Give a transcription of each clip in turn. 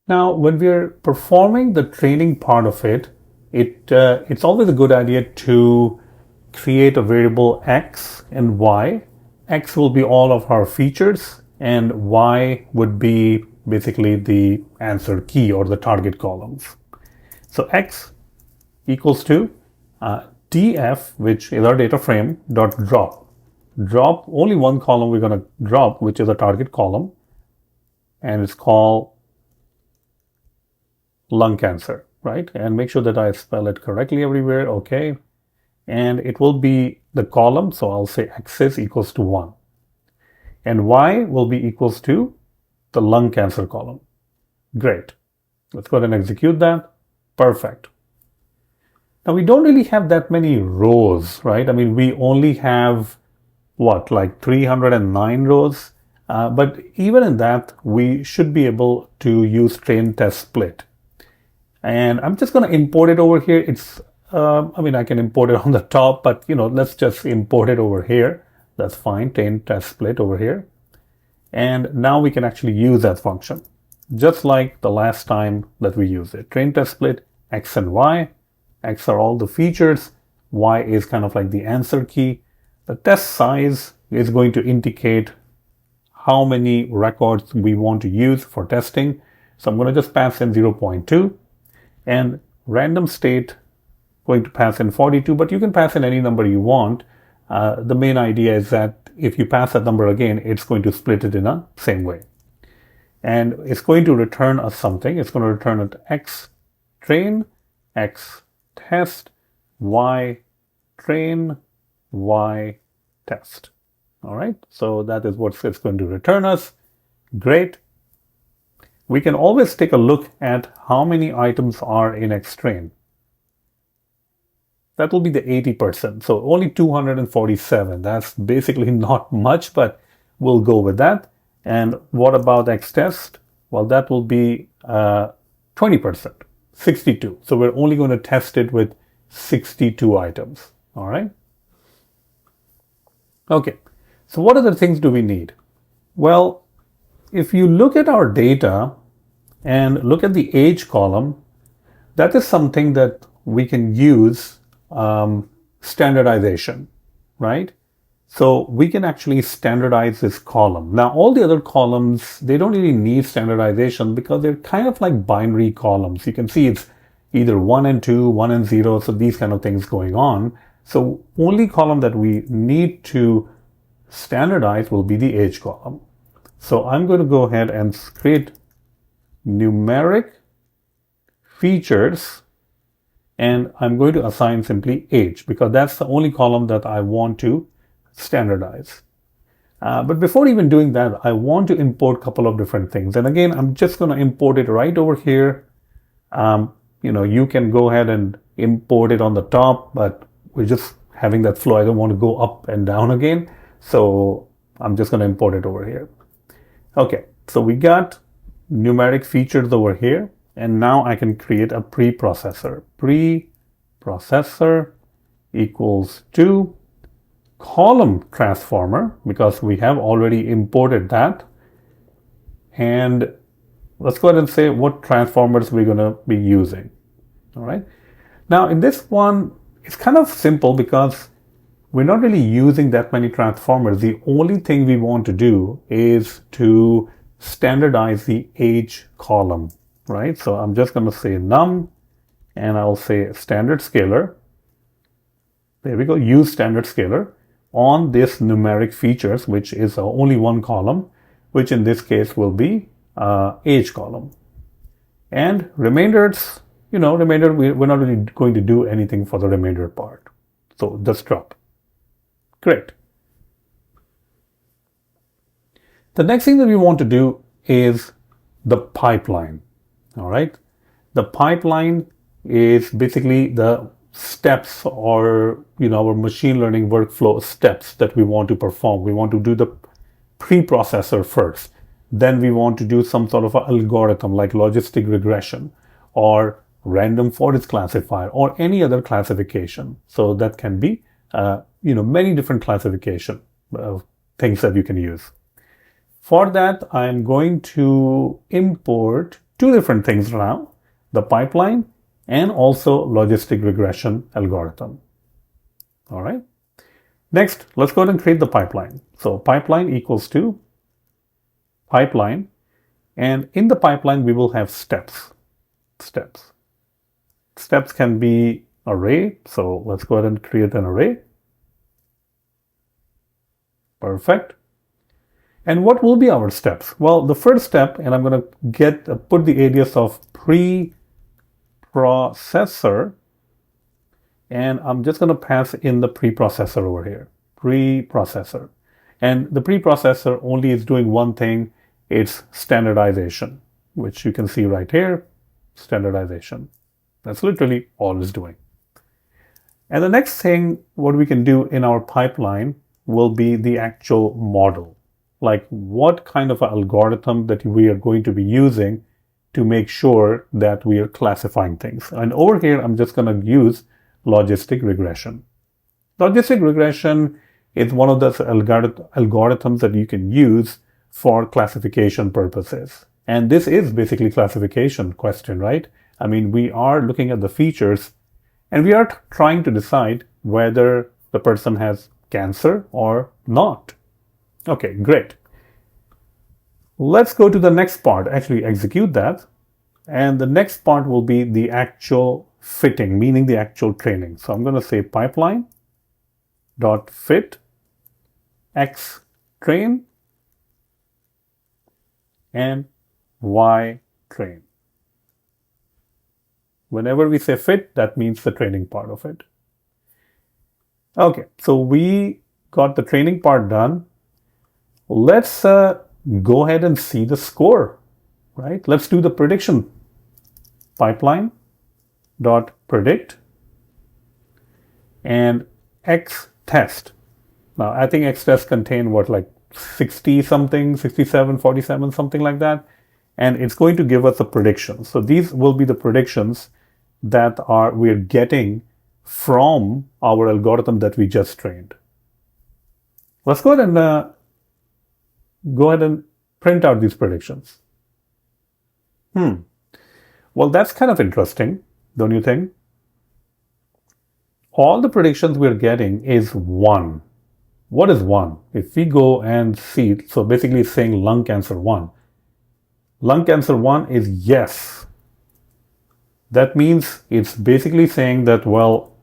Now, when we're performing the training part of it, it's always a good idea to create a variable x and y. X will be all of our features, and y would be basically the answer key or the target columns. So x equals to df, which is our data frame, dot drop. Drop only one column we're going to drop, which is a target column, and it's called lung cancer, right? And make sure that I spell it correctly everywhere, okay? And it will be the column, so I'll say axis equals to 1. And y will be equals to the lung cancer column. Great. Let's go ahead and execute that. Perfect. Now we don't really have that many rows, right? I mean, we only have, what, like 309 rows? But even in that, we should be able to use train test split. And I'm just going to import it over here. I mean, I can import it on the top, but let's just import it over here. That's fine. Train test split over here. And now we can actually use that function, just like the last time that we used it. Train test split, x and y. X are all the features. Y is kind of like the answer key. The test size is going to indicate how many records we want to use for testing. So I'm going to just pass in 0.2. And random state going to pass in 42, but you can pass in any number you want. The main idea is that if you pass that number again, it's going to split it in a same way. And it's going to return us something. It's going to return it x train, x test, y train, y test. All right, so that is what it's going to return us. Great. We can always take a look at how many items are in xtrain. That will be the 80%. So only 247. That's basically not much, but we'll go with that. And what about xtest? Well, that will be 20%, 62. So we're only going to test it with 62 items. All right. Okay. So what other things do we need? Well, if you look at our data and look at the age column, that is something that we can use standardization, right? So we can actually standardize this column. Now, all the other columns, they don't really need standardization because they're kind of like binary columns. You can see it's either 1 and 2, 1 and 0, so these kind of things going on. So only column that we need to standardize will be the age column. So I'm going to go ahead and create numeric features, and I'm going to assign simply age because that's the only column that I want to standardize. But before even doing that, I want to import a couple of different things. And again, I'm just going to import it right over here. You can go ahead and import it on the top, but we're just having that flow. I don't want to go up and down again. So I'm just going to import it over here. Okay, so we got numeric features over here, and now I can create a preprocessor. Preprocessor equals to column transformer, because we have already imported that. And let's go ahead and say what transformers we're going to be using. All right. Now in this one, it's kind of simple because we're not really using that many transformers. The only thing we want to do is to standardize the age column, right? So I'm just going to say num, and I'll say standard scalar. There we go, use standard scalar on this numeric features, which is only one column, which in this case will be age column. And remainders, remainder, we're not really going to do anything for the remainder part. So just drop. Great. The next thing that we want to do is the pipeline. All right. The pipeline is basically the steps or, our machine learning workflow steps that we want to perform. We want to do the preprocessor first. Then we want to do some sort of an algorithm like logistic regression or random forest classifier or any other classification. So that can be many different classification things that you can use. For that, I'm going to import two different things now, the pipeline and also logistic regression algorithm. All right. Next, let's go ahead and create the pipeline. So pipeline equals to pipeline, and in the pipeline we will have steps. Steps can be array, so let's go ahead and create an array. Perfect. And what will be our steps? Well, the first step, and I'm going to put the alias of preprocessor, and I'm just going to pass in the preprocessor over here, preprocessor. And the preprocessor only is doing one thing, it's standardization, which you can see right here, standardization. That's literally all it's doing. And the next thing, what we can do in our pipeline will be the actual model. Like what kind of algorithm that we are going to be using to make sure that we are classifying things. And over here, I'm just going to use logistic regression. Logistic regression is one of those algorithms that you can use for classification purposes. And this is basically classification question, right? I mean, we are looking at the features and we are trying to decide whether the person has cancer or not. Okay, great. Let's go to the next part, actually execute that. And the next part will be the actual fitting, meaning the actual training. So I'm going to say pipeline.fit x train and y train. Whenever we say fit, that means the training part of it. Okay, so we got the training part done. Let's go ahead and see the score, right? Let's do the prediction. Pipeline.predict and x test. Now, I think x test contain what, like 60 something, 67, 47, something like that. And it's going to give us a prediction. So these will be the predictions that we're getting from our algorithm that we just trained. Let's go ahead and print out these predictions. Well, that's kind of interesting, don't you think? All the predictions we're getting is 1. What is 1? If we go and see, so basically it's saying lung cancer 1. Lung cancer 1 is yes. That means it's basically saying that, well,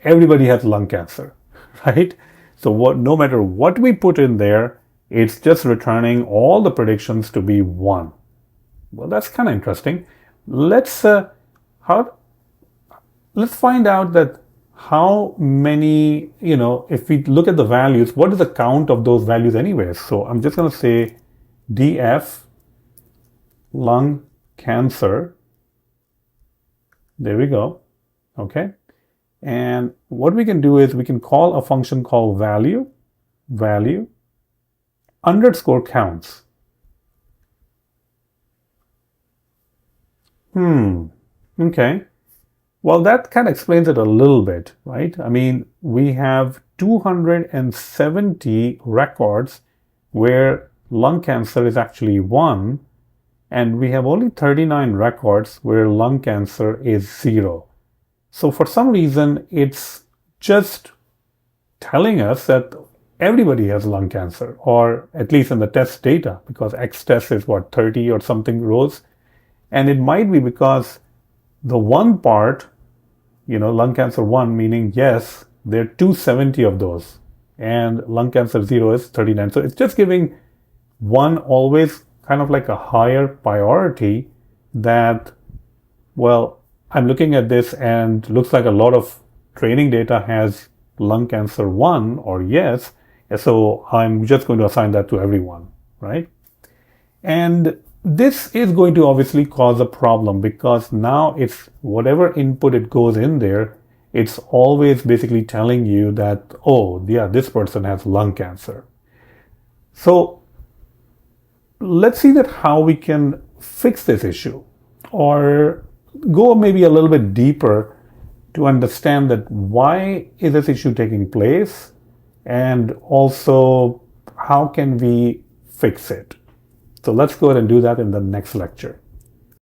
everybody has lung cancer, right? So no matter what we put in there, it's just returning all the predictions to be 1. Well, that's kind of interesting. Let's find out that how many, if we look at the values, what is the count of those values anyways? So I'm just going to say df lung cancer. There we go. Okay. And what we can do is we can call a function called value underscore counts. Okay. Well, that kind of explains it a little bit, right? I mean, we have 270 records where lung cancer is actually 1, and we have only 39 records where lung cancer is 0. So for some reason, it's just telling us that everybody has lung cancer, or at least in the test data, because X test is what, 30 or something rows. And it might be because the 1 part, lung cancer 1, meaning yes, there are 270 of those, and lung cancer 0 is 39. So it's just giving 1 always kind of like a higher priority that, well, I'm looking at this and looks like a lot of training data has lung cancer 1 or yes, so I'm just going to assign that to everyone, right? And this is going to obviously cause a problem because now it's whatever input it goes in there, it's always basically telling you that, oh, yeah, this person has lung cancer. So let's see that how we can fix this issue or go maybe a little bit deeper to understand that why is this issue taking place and also how can we fix it. So let's go ahead and do that in the next lecture.